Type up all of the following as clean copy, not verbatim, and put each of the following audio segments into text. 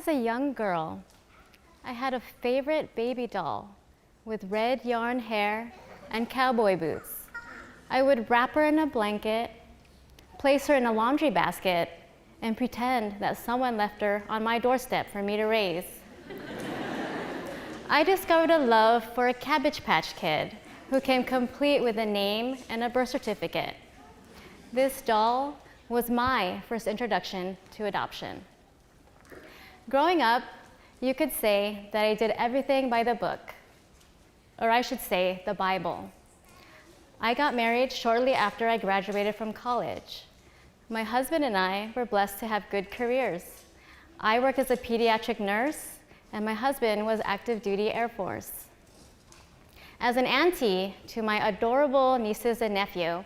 was a young girl, I had a favorite baby doll with red yarn hair and cowboy boots. I would wrap her in a blanket, place her in a laundry basket, and pretend that someone left her on my doorstep for me to raise. I discovered a love for a Cabbage Patch Kid who came complete with a name and a birth certificate. This doll was my first introduction to adoption. Growing up, you could say that I did everything by the book, or I should say the Bible. I got married shortly after I graduated from college. My husband and I were blessed to have good careers. I worked as a pediatric nurse, and my husband was active duty Air Force. As an auntie to my adorable nieces and nephew,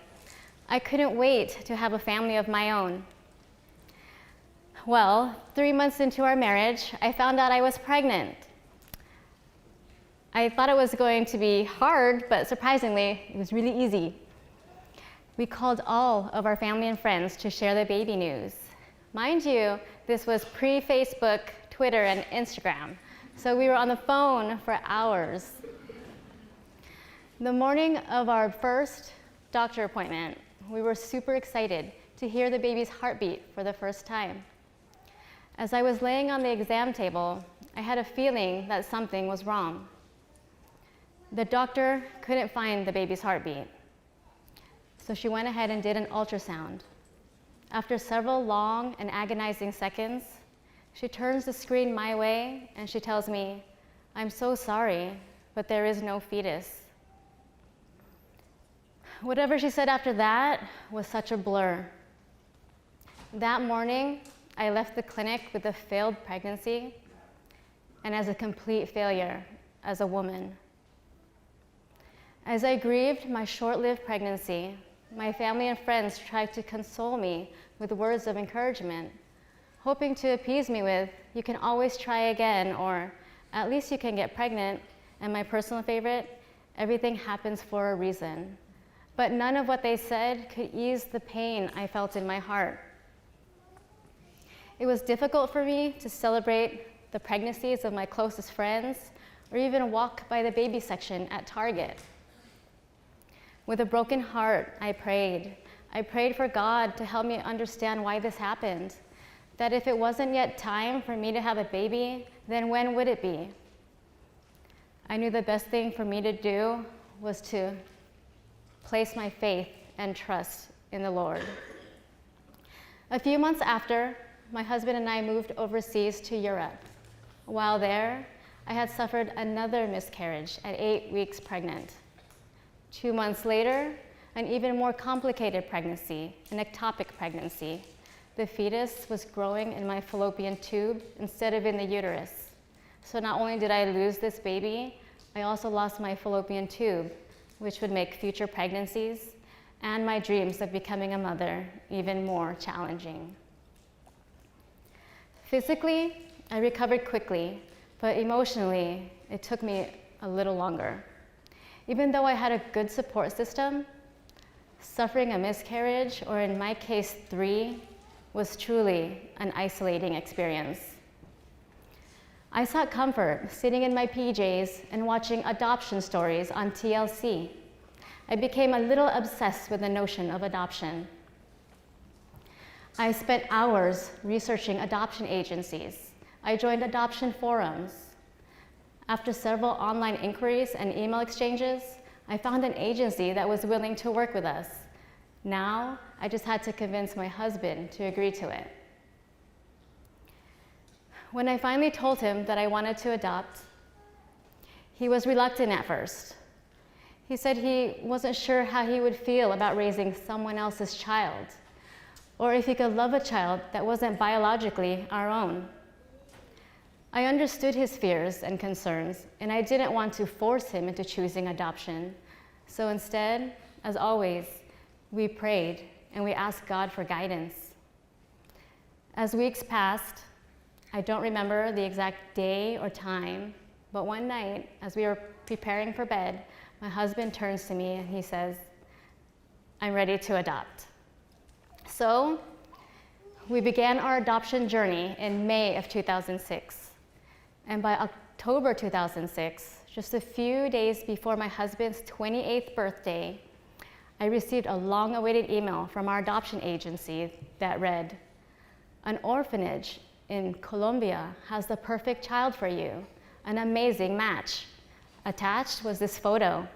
I couldn't wait to have a family of my own. Well, 3 months into our marriage, I found out I was pregnant. I thought it was going to be hard, but surprisingly, it was really easy. We called all of our family and friends to share the baby news. Mind you, this was pre-Facebook, Twitter, and Instagram, so we were on the phone for hours. The morning of our first doctor appointment, we were super excited to hear the baby's heartbeat for the first time. As I was laying on the exam table, I had a feeling that something was wrong. The doctor couldn't find the baby's heartbeat, so she went ahead and did an ultrasound. After several long and agonizing seconds, she turns the screen my way and she tells me, "I'm so sorry, but there is no fetus." Whatever she said after that was such a blur. That morning, I left the clinic with a failed pregnancy and as a complete failure as a woman. As I grieved my short-lived pregnancy, my family and friends tried to console me with words of encouragement, hoping to appease me with, "You can always try again," or "At least you can get pregnant," and my personal favorite, "Everything happens for a reason." But none of what they said could ease the pain I felt in my heart. It was difficult for me to celebrate the pregnancies of my closest friends or even walk by the baby section at Target. With a broken heart, I prayed. I prayed for God to help me understand why this happened, that if it wasn't yet time for me to have a baby, then when would it be? I knew the best thing for me to do was to place my faith and trust in the Lord. A few months after, my husband and I moved overseas to Europe. While there, I had suffered another miscarriage at 8 weeks pregnant. 2 months later, an even more complicated pregnancy, an ectopic pregnancy. The fetus was growing in my fallopian tube instead of in the uterus. So not only did I lose this baby, I also lost my fallopian tube, which would make future pregnancies and my dreams of becoming a mother even more challenging. Physically, I recovered quickly, but emotionally, it took me a little longer. Even though I had a good support system, suffering a miscarriage, or in my case 3, was truly an isolating experience. I sought comfort sitting in my PJs and watching adoption stories on TLC. I became a little obsessed with the notion of adoption. I spent hours researching adoption agencies. I joined adoption forums. After several online inquiries and email exchanges, I found an agency that was willing to work with us. Now, I just had to convince my husband to agree to it. When I finally told him that I wanted to adopt, he was reluctant at first. He said he wasn't sure how he would feel about raising someone else's child, or if he could love a child that wasn't biologically our own. I understood his fears and concerns, and I didn't want to force him into choosing adoption. So instead, as always, we prayed and we asked God for guidance. As weeks passed, I don't remember the exact day or time, but one night, as we were preparing for bed, my husband turns to me and he says, "I'm ready to adopt." So We began our adoption journey in May of 2006. And by October 2006, just a few days before my husband's 28th birthday, I received a long-awaited email from our adoption agency that read, "An orphanage in Colombia has the perfect child for you, an amazing match." Attached was this photo.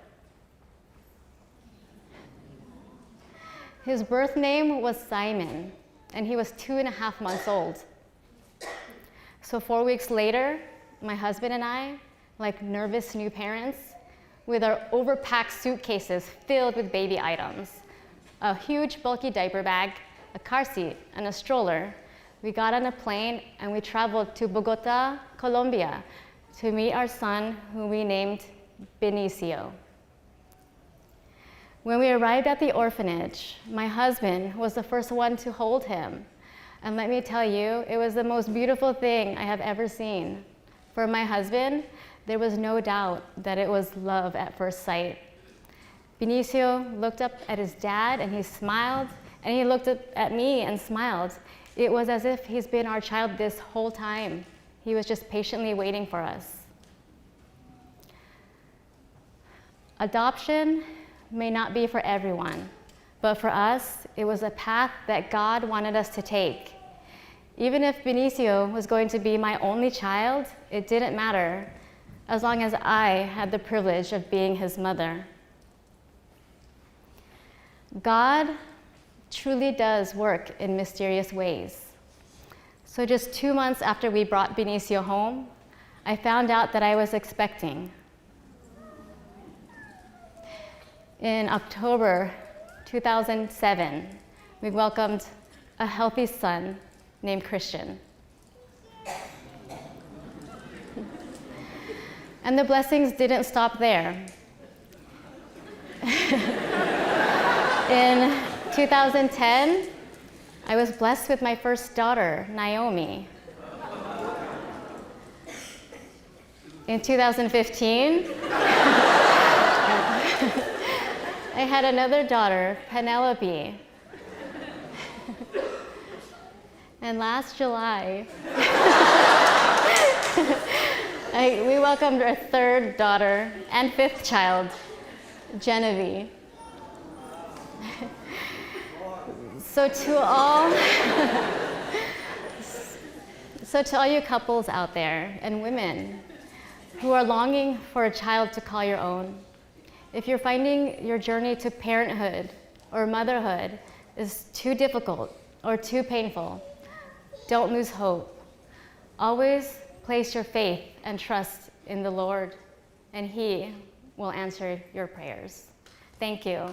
His birth name was Simon, and he was 2.5 months old. So 4 weeks later, my husband and I, like nervous new parents, with our overpacked suitcases filled with baby items, a huge bulky diaper bag, a car seat, and a stroller, we got on a plane and we traveled to Bogota, Colombia, to meet our son, who we named Benicio. When we arrived at the orphanage, my husband was the first one to hold him. And let me tell you, it was the most beautiful thing I have ever seen. For my husband, there was no doubt that it was love at first sight. Benicio looked up at his dad and he smiled, and he looked up at me and smiled. It was as if he's been our child this whole time. He was just patiently waiting for us. Adoption may not be for everyone, but for us, it was a path that God wanted us to take. Even if Benicio was going to be my only child, it didn't matter, as long as I had the privilege of being his mother. God truly does work in mysterious ways. So just 2 months after we brought Benicio home, I found out that I was expecting. In October 2007, we welcomed a healthy son named Christian. And the blessings didn't stop there. In 2010, I was blessed with my first daughter, Naomi. In 2015, I had another daughter, Penelope. And last July, we welcomed our third daughter and fifth child, Genevieve. So to all you couples out there and women who are longing for a child to call your own, if you're finding your journey to parenthood or motherhood is too difficult or too painful, don't lose hope. Always place your faith and trust in the Lord, and He will answer your prayers. Thank you.